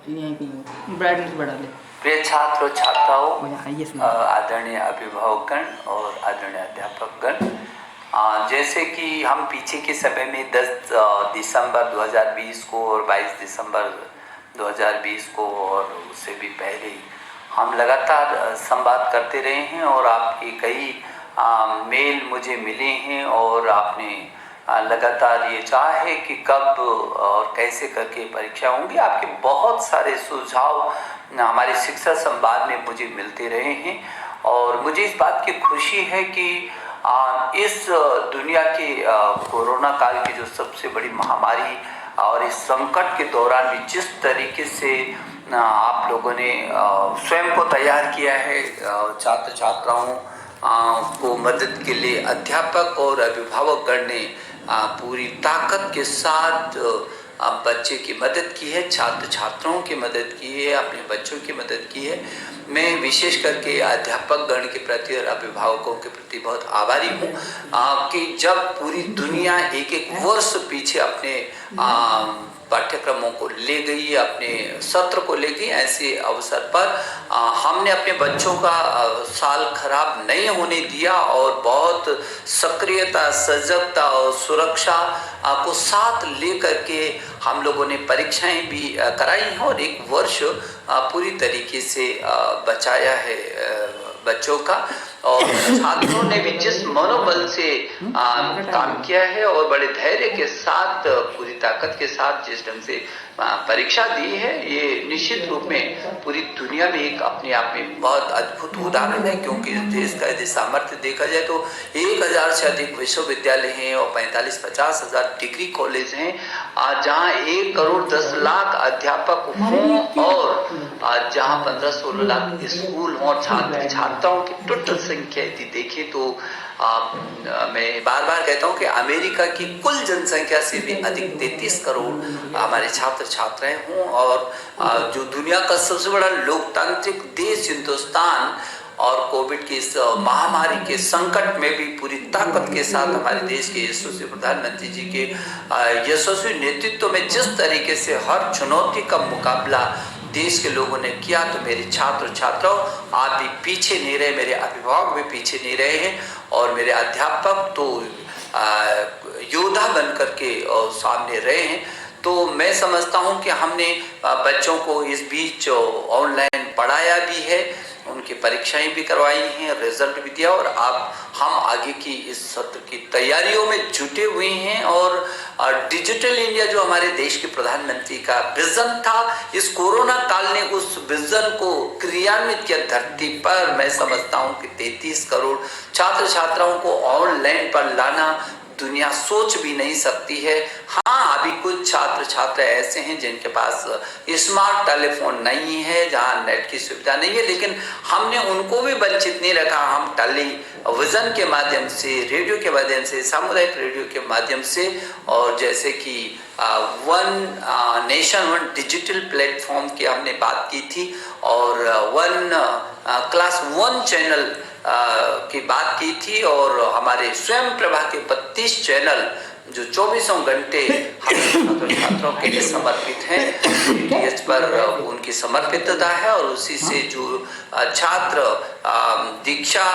Brightness बढ़ा ले। प्रिय छात्र और छात्राओं, आदरणीय अभिभावकगण और आदरणीय अध्यापकगण, जैसे कि हम पीछे के समय में 10 दिसंबर 2020 को और 22 दिसंबर 2020 को और उससे भी पहले हम लगातार संवाद करते रहे हैं और आपके कई मेल मुझे मिले हैं और आपने लगातार ये चाहा है कि कब और कैसे करके परीक्षा होंगी। आपके बहुत सारे सुझाव हमारे शिक्षा संवाद में मुझे मिलते रहे हैं और मुझे इस बात की खुशी है कि इस दुनिया के कोरोना काल की जो सबसे बड़ी महामारी और इस संकट के दौरान भी जिस तरीके से आप लोगों ने स्वयं को तैयार किया है, छात्र छात्राओं को मदद के लिए अध्यापक और अभिभावकगण ने पूरी ताकत के साथ बच्चे की मदद की है, छात्र छात्राओं की मदद की है, अपने बच्चों की मदद की है। मैं विशेष करके अध्यापक गण के प्रति और अभिभावकों के प्रति बहुत आभारी हूँ कि जब पूरी दुनिया एक एक वर्ष पीछे अपने पाठ्यक्रमों को ले गई, अपने सत्र को ले गई, ऐसे अवसर पर हमने अपने बच्चों का साल खराब नहीं होने दिया और बहुत सक्रियता, सजगता और सुरक्षा को साथ लेकर के हम लोगों ने परीक्षाएं भी कराई हैं और एक वर्ष पूरी तरीके से बचाया है बच्चों का। और छात्रों ने भी जिस मनोबल से काम किया है और बड़े धैर्य के साथ, पूरी ताकत के साथ जिस ढंग से परीक्षा दी है, ये निश्चित रूप में पूरी दुनिया में एक अपने आप में बहुत अद्भुत उदाहरण है। क्योंकि देश का यदि सामर्थ्य देखा जाए तो 1000 से अधिक विश्वविद्यालय हैं और 45-50 हज़ार डिग्री कॉलेज हैं, जहाँ 1 करोड़ 10 लाख अध्यापक हों और जहाँ 15-16 लाख स्कूल हों और छात्र छात्राओं की टोटल संख्या यदि देखें तो मैं बार बार कहता हूँ कि अमेरिका की कुल जनसंख्या से भी अधिक 33 करोड़ हमारे छात्र छात्राएं हों और जो दुनिया का सबसे बड़ा लोकतांत्रिक देश हिंदुस्तान और कोविड की इस महामारी के संकट में भी पूरी ताकत के साथ हमारे देश के यशस्वी प्रधानमंत्री जी के यशस्वी नेतृत्व में जिस तरीके से हर चुनौती का मुकाबला देश के लोगों ने किया, तो मेरे छात्र छात्राओं आप भी पीछे नहीं रहे, मेरे अभिभावक भी पीछे नहीं रहे हैं और मेरे अध्यापक तो योद्धा बन करके सामने रहे हैं। तो मैं समझता हूं कि हमने बच्चों को इस बीच ऑनलाइन पढ़ाया भी है, उनकी परीक्षाएं भी करवाई हैं, रिजल्ट भी दिया और अब हम आगे की इस सत्र की तैयारियों में जुटे हुए हैं। और डिजिटल इंडिया जो हमारे देश के प्रधानमंत्री का विजन था, इस कोरोना काल ने उस विजन को क्रियान्वित किया धरती पर। मैं समझता हूं कि 33 करोड़ छात्र छात्राओं को ऑनलाइन पर लाना दुनिया सोच भी नहीं सकती है। हाँ, अभी कुछ छात्र छात्रा ऐसे हैं जिनके पास स्मार्ट टेलीफोन नहीं है, जहाँ नेट की सुविधा नहीं है, लेकिन हमने उनको भी वंचित नहीं रखा। हम टेलीविजन के माध्यम से, रेडियो के माध्यम से, सामुदायिक रेडियो के माध्यम से और जैसे कि one nation one digital platform की हमने बात की थी और क्लास 1 चैनल की बात की थी और हमारे स्वयं प्रभा के 32 चैनल जो 24 घंटे हम छात्रों के लिए समर्पित हैं, डीटीएच पर उनकी समर्पितता है और उसी से जो छात्र दीक्षा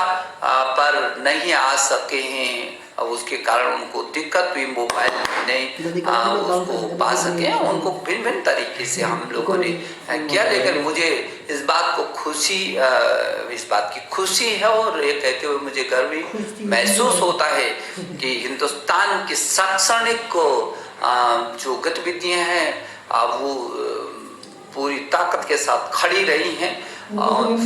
पर नहीं आ सके हैं, उसके कारण उनको दिक्कत हुई, मोबाइल नहीं उसको पा सके, उनको भिन्न भिन्न तरीके से हम लोगों ने किया। लेकिन मुझे इस बात की खुशी है और ये कहते हुए मुझे गर्व भी महसूस होता है कि हिंदुस्तान की शैक्षणिक जो गतिविधियां हैं वो पूरी ताकत के साथ खड़ी रही हैं और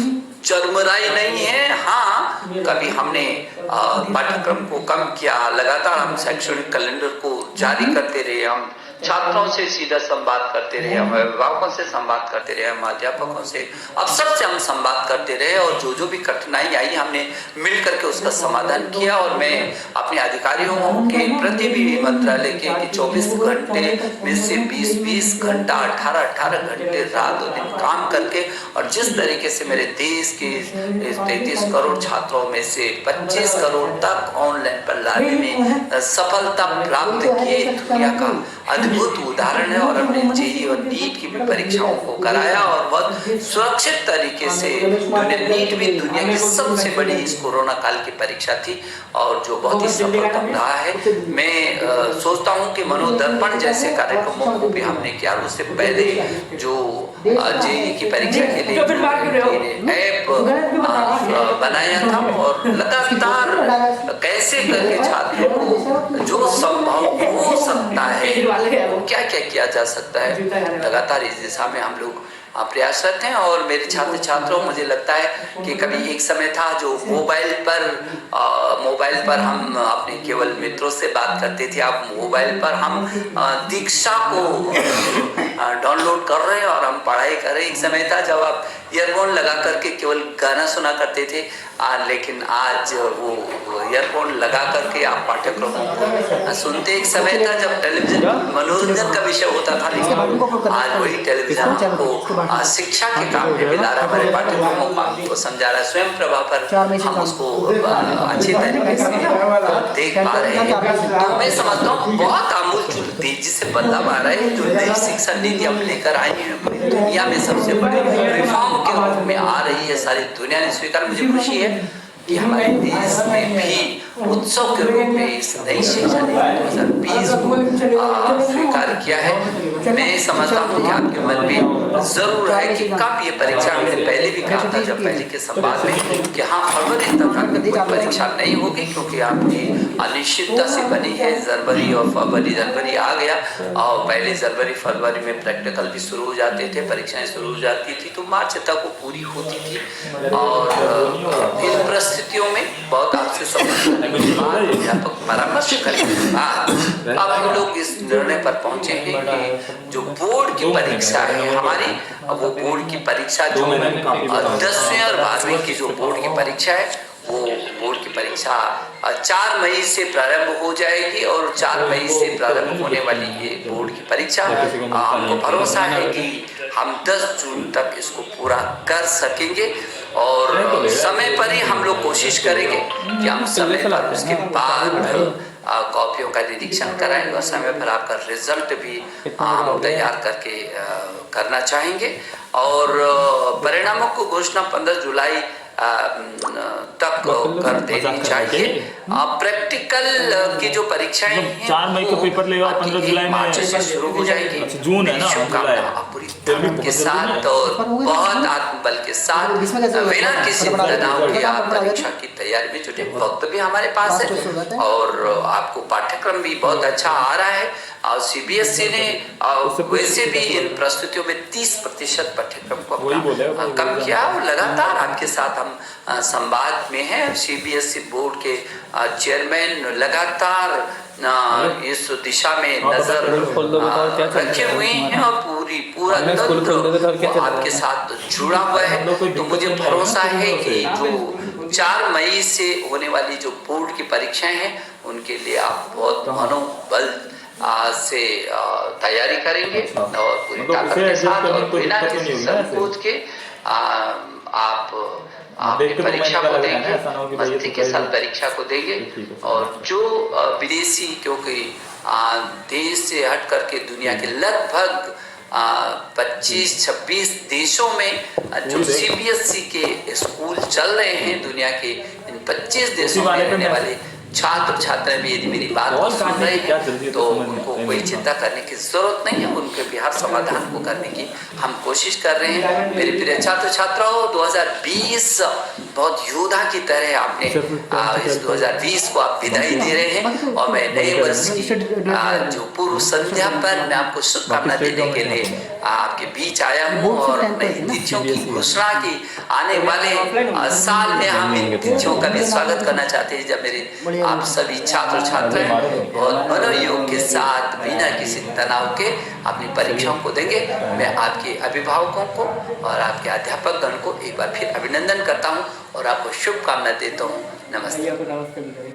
चरमराई नहीं है। हाँ, कभी हमने पाठ्यक्रम को कम किया, लगातार हम शैक्षणिक कैलेंडर को जारी करते रहे, हम छात्रों से सीधा संवाद करते रहे, हम अभिभावकों से संवाद करते रहे, हम अध्यापकों से, अब सबसे हम संवाद करते रहे और जो भी कठिनाई आई हमने मिल करके उसका समाधान किया। और मैं अपने अधिकारियों के प्रति भी मंत्रालय के 24 घंटे में से 20-20 घंटा, 18-18 घंटे रात और दिन काम करके और जिस तरीके से मेरे देश के 33 करोड़ छात्रों में से 25 करोड़ तक ऑनलाइन पर लाने में सफलता प्राप्त किए, दुनिया का अद्भुत उदाहरण है और हमने जेईई और नीट की भी परीक्षाओं को कराया और बहुत सुरक्षित तरीके से नीट भी दुनिया की सबसे बड़ी इस कोरोना काल की परीक्षा थी और जो बहुत ही सफलतम रहा है। मैं सोचता हूँ कि मनोदर्पण जैसे कार्यक्रमों को भी हमने किया। उससे पहले जो जेईई की परीक्षा के लिए ऐप बनाया था और लगातार कैसे करके छात्रों को जो संभव हो सकता है वो क्या क्या किया जा सकता है, लगातार इस दिशा में हम लोग प्रयासरत हैं। और मेरे छात्र छात्रों, मुझे लगता है कि कभी एक समय था जो मोबाइल पर हम अपने केवल मित्रों से बात करते थे। अब मोबाइल पर हम दीक्षा को डाउनलोड कर रहे हैं और हम पढ़ाई कर रहे हैं। एक समय था जब आप ईयरफोन लगा करके केवल गाना सुना करते थे, लेकिन आज वो ईयरफोन लगा करके आप पाठ्यक्रमों को सुनते। एक समय था जब टेलीविजन मनोरंजन का विषय होता था, लेकिन आज वही टेलीविजन को शिक्षा के काम में मिला रहा है, हमारे पाठ्यक्रमों को हमको समझा रहा है। स्वयं प्रभा पर हम उसको अच्छे तरीके से देख पा रहे हैं। तो मैं समझता हूँ बहुत आमूल तेजी से बदलाव आ रहा है। जो नई शिक्षा नीति हम लेकर आए हैं पूरी दुनिया में सबसे बड़ी रिफॉर्म के रूप में आ रही है, सारी दुनिया ने स्वीकार। मुझे खुशी है कि हमारे देश में भी उत्सव के रूप में इस नई शिक्षा नीति 2020 को स्वीकार किया है। मैं समझता हूँ कि आपके मन में जरूर है कि कब ये परीक्षा, हमने पहले भी कहा था जब पहले के संवाद में कि हाँ फरवरी तक आपकी कोई परीक्षा नहीं होगी, क्योंकि आपकी अनिश्चितता से बनी है। जनवरी और जनवरी आ गया और पहले जनवरी फरवरी में प्रैक्टिकल भी शुरू हो जाते थे, परीक्षाएं शुरू हो जाती थी, तो मार्च तक वो पूरी होती थी। और इन परिस्थितियों में बहुत आपसे अध्यापक परामर्श करें। अब हम लोग इस निर्णय पर पहुंचे हैं कि जो बोर्ड की परीक्षा है हमारी, वो बोर्ड की परीक्षा जो 10वीं और 12वीं की जो बोर्ड की परीक्षा है, वो बोर्ड की परीक्षा 4 मई से प्रारंभ हो जाएगी। और 4 मई से प्रारंभ होने वाली ये बोर्ड की परीक्षा, हमको भरोसा है कि हम 10 जून तक इसको पूरा कर सकेंगे। और समय पर ही हम लोग कोशिश करेंगे कि हम समय पर उसके बाद कॉपियों का निरीक्षण कराएंगे और समय पर आपका रिजल्ट भी हम तैयार करके करना चाहेंगे। और परिणामों को घोषणा 15 जुलाई तक कर देनी चाहिए। प्रैक्टिकल की जो परीक्षाएं हैं 4 मई को पेपर लेगा, 15 जुलाई में से शुरू हो जाएगी। जून है ना, पूरी ताकत के साथ और बहुत आत्मबल के साथ बिना किसी तनाव के आप परीक्षा की तैयारी में जुटे। वक्त भी हमारे पास है और आपको पाठ्यक्रम भी बहुत अच्छा आ रहा है। और सीबीएसई ने वैसे भी इन प्रस्तुतियों में 30% पाठ्यक्रम को कम किया और लगातार आपके साथ हम संवाद में हैं। सीबीएसई बोर्ड के चेयरमैन लगातार इस दिशा में नजर रखे हुए हैं और पूरा तंत्र आपके साथ जुड़ा हुआ है। तो मुझे भरोसा है कि जो 4 मई से होने वाली जो बोर्ड की परीक्षाएं हैं उनके लिए आप बहुत मनोबल से तैयारी करेंगे और पूरी ताकत के साथ और बिना किसी संकोच के आप परीक्षा को देंगे, मस्ती के साथ परीक्षा को देंगे। और जो विदेशी, क्योंकि देश से हट करके दुनिया के लगभग 25-26 देशों में जो सीबीएसई के स्कूल चल रहे हैं, दुनिया के इन 25 देशों में रहने वाले छात्र छात्राएं भी यदि मेरी बात को सुन रहे हैं तो उनको कोई चिंता करने की जरूरत नहीं है। उनके भी हर समाधान को करने की हम कोशिश कर रहे हैं। मेरे प्रिय छात्र छात्राओं, 2020 बहुत योद्धा की तरह आपने इस 2020 को आप विदाई दे रहे हैं और मैं नए वर्ष की जो पूर्व संध्या पर मैं आपको शुभकामना देने के लिए आपके बीच आया हूँ और नई तिथियों की घोषणा की। आने वाले साल में हम इन तिथियों का भी स्वागत करना चाहते हैं जब मेरे आप सभी छात्र छात्राएं बहुत मनोयोग के साथ बिना किसी तनाव के अपनी परीक्षाओं को देंगे। मैं आपके अभिभावकों को और आपके अध्यापक गण को एक बार फिर अभिनंदन करता हूं और आपको शुभकामना देता हूं। नमस्ते।